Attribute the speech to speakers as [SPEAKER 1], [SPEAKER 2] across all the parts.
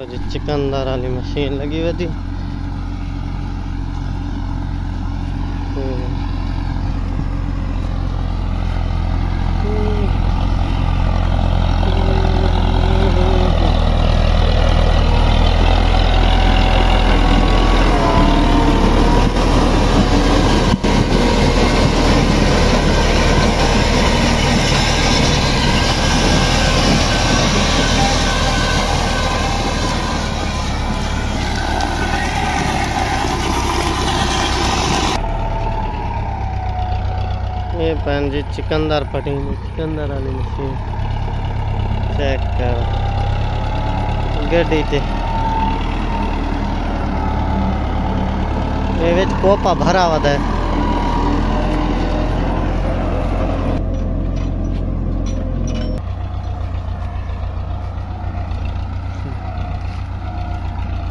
[SPEAKER 1] चिकनदार वाली मशीन लगी हुई थी। ये पहन जी चिकनदार पटी चिकनदार वाली मशीन चेक कर गड्डी ते ये विच कोपा भरा हुआ है।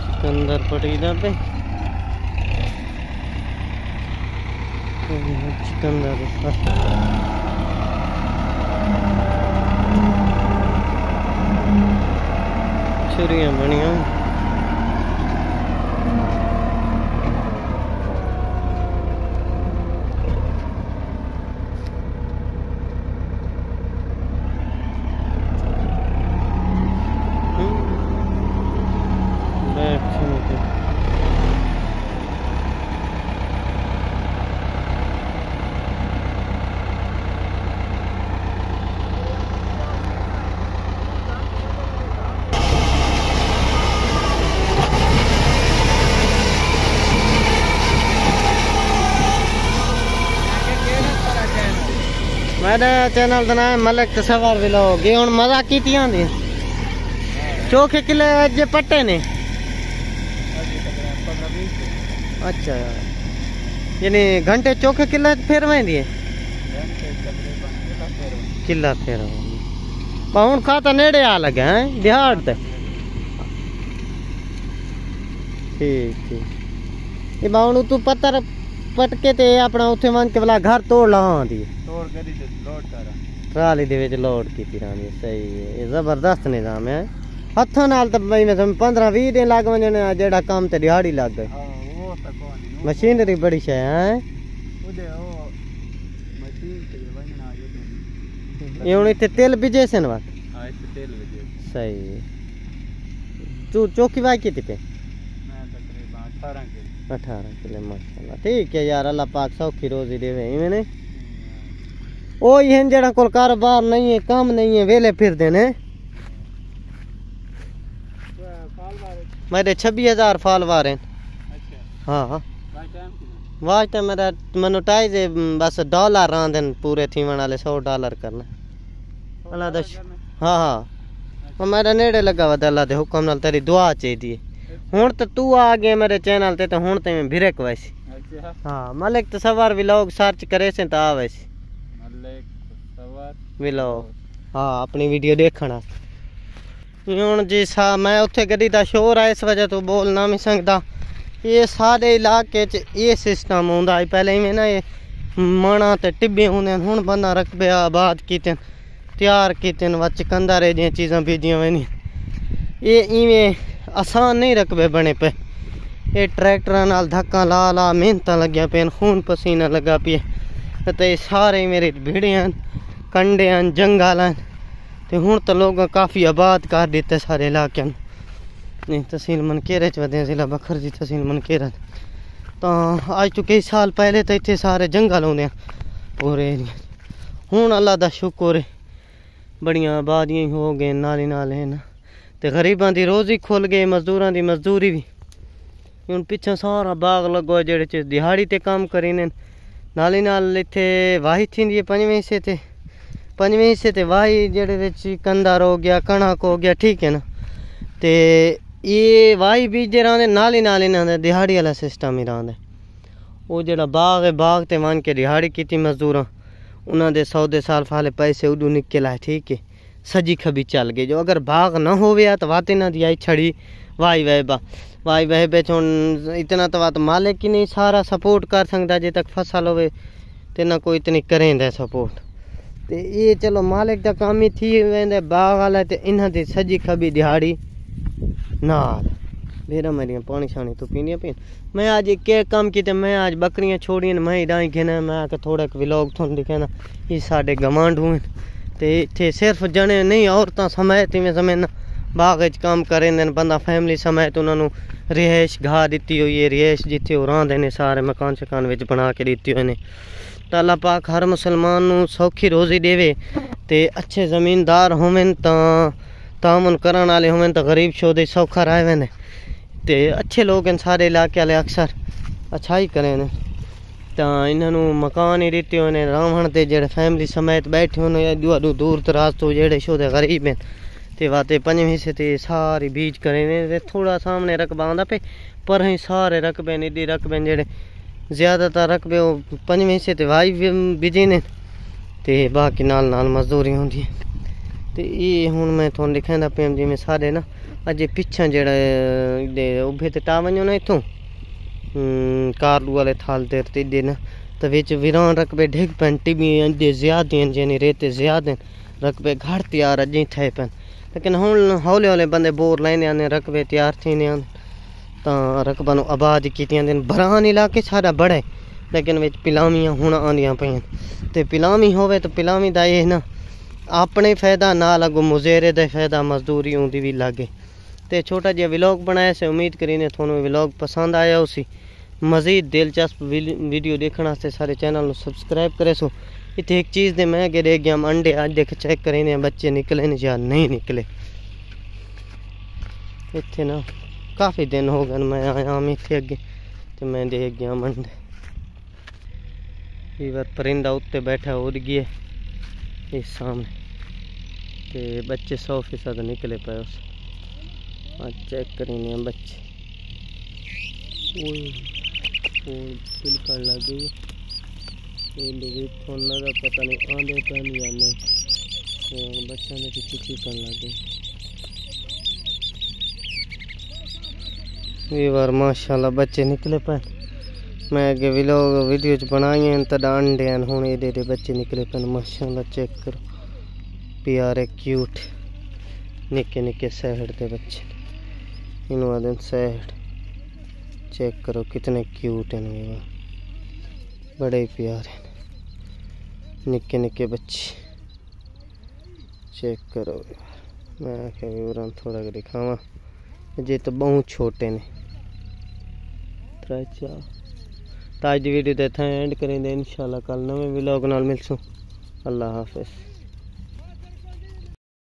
[SPEAKER 1] चिकनदार पटी ना पे चिकनदार छुरियां बनिया मेरे चैनल का नाम मलिक तस्वर व्लॉग। ये हूँ मजा की चोखे किले अज पट्टे ने। अच्छा यानी घंटे चोखे किले फेर वेंदी है किला फेर हूँ खाता नेड़े आ लगे हैं दिहाड़ ते। ठीक ठीक ये बाहू तू पत्थर पटके ते अपना उथे वन के भला घर तोड़ ला दी ट्राली दे विच लोड की रानी। सही है ये जबरदस्त निजाम है। हथों नाल तो भाई मैं 15-20 दिन लग वजन जेड़ा काम ते दिहाड़ी लग गई। मशीनरी बड़ी शे है ये हुण इत्थे तेल बिजे सन वा। सही है तू चौकी वाई की पे 18 किलो माशाल्लाह। ठीक है यार अल्लाह पाक सौखी रोजी देवे इवें ने। ओ ये जेड़ा कोल कारोबार नहीं है काम नहीं है वेले फिर देने। मेरे 26,000 फॉलोवर हैं। हाँ वाज तो मेरा मोनेटाइज बस डॉलर रांधन पूरे थी वाले $100 करना अल्लाह दा। हाँ हाँ मेरा नेड़े लगा वा अल्लाह दे हुक्म नाल तेरी दुआ चाहिए। हुण तो तू आ गया मेरे चैनल ते तो हुण ते मैं भिरक वैसी। हाँ मलिक तस्वर व्लॉग सर्च करे से तो आ वैसी व्लॉग। हाँ अपनी वीडियो देखना। हुण जी सा मैं उत्थे गड्डी दा शोर है इस वजह तो बोल ना नहीं सकदा। ये सारे इलाके च ये सिस्टम होंदा है। पहले इवें ना ये मणा ते टिब्बे होंदे हुण बंदा रकबे आबाद कीते तैयार कीते व चिकनदार जिहियां चीज़ां बीजियां वेंदियां। ये इवें आसान नहीं रकबे बने पे। ये ट्रैक्टर नाल धक्का ला ला मेहनत लग्या पे खून पसीना लगा पिया ते सारे मेरे भिड़ियां कंडे जंगल ते हुण तो लोग काफ़ी आबाद कर दिते सारे इलाके। नहीं तहसील मनकेरे च वधे जिला बखर जी तहसील मनकेरा तो आज तो कई साल पहले तो इतने सारे जंगल होंदे पूरे एरिया। हुण अल्लाह दा शुक्र है बड़ियां आबादियां हो गए नाली नाल है ना ते गरीबां दी रोजी खुल गई मजदूरां दी मजदूरी भी। हुण पिछे सारा बाग लगो जेड़े च दिहाड़ी ते काम करीने नाली नाल इत्थे वाही थींदी है 5वें हिस्से ते वाही जेड़े विच कंदार हो गया कणक हो गया ठीक है ना। ते ये वाही बीजे रहांदे नाली नाल इन्हां दा दिहाड़ी वाला सिस्टम ही रहांदा। वो जेड़ा बाग है बाग ते वन के दिहाड़ी कीती मजदूरां उन्हां दे 100 साल फाले पैसे उडू निकल आए ठीक है सजी खबी चल गए। जो अगर बाग न होवे तो वात इन्हां दी आई छड़ी वाही वह बेच हुण इतना तो बात मालिक ही नहीं सारा सपोर्ट कर सकता जे तक फसल होवे ते ना कोई इतनी करेंदा सपोर्ट। ते ये चलो मालिक दा काम ही थी वेंदे बाग वाला ते इन्हां दी सजी खबी दिहाड़ी नाल बेरा मेरियां पानी शानी तो पीनियां पीन। मैं अज के काम किते, मैं अज बकरियां छोड़ियां, मैं डाई घेना, मैं आके थोड़ा व्लॉग थोड़ा दिखाना। ये साढ़े गवांढू हैं ते इत्थे सिर्फ जने नहीं औरतां समेत इवें जमीन बाग च काम करेंदे न, बंदा फैमिली समेत उन्होंने रिहाइश घा दी हुई है, रिहाइश जिथे वो रहिंदे ने सारे मकान शकान विच बना के दी हुई ने। तो अल्लाह पाक हर मुसलमान नूं सौखी रोज़ी देवे ते अच्छे ज़मीनदार होवन तामन करन वाले होवन तो गरीब शोधे सौखा रहे ने ते अच्छे लोग हैं सारे इलाके वाले अक्सर अच्छाई करें ने। तो इन्होंने मकान ही दिते हुए ने रहन ते जेड़े फैमिली समेत बैठे होने दूर दराज तो जेड़े शोधे गरीब हैं ते वाते पंजवें हिस्से ते सारी बीज करें ने। थोड़ा सामने रकबा आंदा पे पर ही सारे रकबे ने एडी रकबे जेड़े ज़्यादातर रकबे वो पंजवें हिस्से ते वाई बीजे ने ते बाकी नाल नाल मजदूरी होंदी है। तो ये हुण मैं थोड़ा दिखांदा पे जिवें सारे ना अजे पिछा जेड़ा उभे ते टा वञो ना इथों कारलू वाले थाल ते इदे ना तो विच वीरान रकबे डिग पैन टिबी अजे ज़्यादा हैं यानी रेते ज़्यादा रकबे घट तैयार अजें थे पैन। लेकिन हुण हौले हौले बंदे बोर लैने आने रकबे तैयार थीने आने तो रकबा नूं आबाद कीतियां दिन। बरान इलाके सारा बड़े लेकिन विच पिलामियां हुण आंदियां पईयां ते पिलामी होवे तो पिलामी दा ये ना अपने फायदा ना लगो मुजेरे दा फायदा मजदूरी उंदी भी लागे। तो छोटा जिहा व्लॉग बनाया से उम्मीद करीने थोनों व्लॉग पसंद आया उसी। मज़ीद दिलचस्प वीडियो देखने वास्ते सारे चैनल को सब्सक्राइब करे सो। इतने एक चीज़ दे मैं अगे देख गया अंडे अज देख चेक करें बच्चे निकले न या नहीं निकले। इतने ना काफ़ी दिन हो गए मैं आया इतने अगे तो मैं देख गया अंडे। कई बार परिंदा उत्ते बैठा उड़ गया इस सामने तो बच्चे 100% निकले पे उस आज चेक करेंगे बच्चे तिलकन लग गई फोन का पता नहीं आंदे पैन या नहीं बच्चा ने पीछे चिकन लग गई। ये बार माशाल्लाह बच्चे निकले पैन मैं अगे वीडियो च बनाई तो अंडे हैं हूँ ये बच्चे निकले पैन माशाल्लाह चेक करो प्यारे क्यूट निके निके सैड के बच्चे इन आदि सैड चेक करो कितने क्यूट हैं बड़े ही प्यारे निके निके बच्चे चेक करो। मैं आख्या विवरण थोड़ा दिखावा जे तो बहुत छोटे ने तो अज वीडियो तो इतना एंड करेंगे इंशाल्लाह कल नवे व्लॉग नाल मिलसूँ। अल्लाह हाफिज़।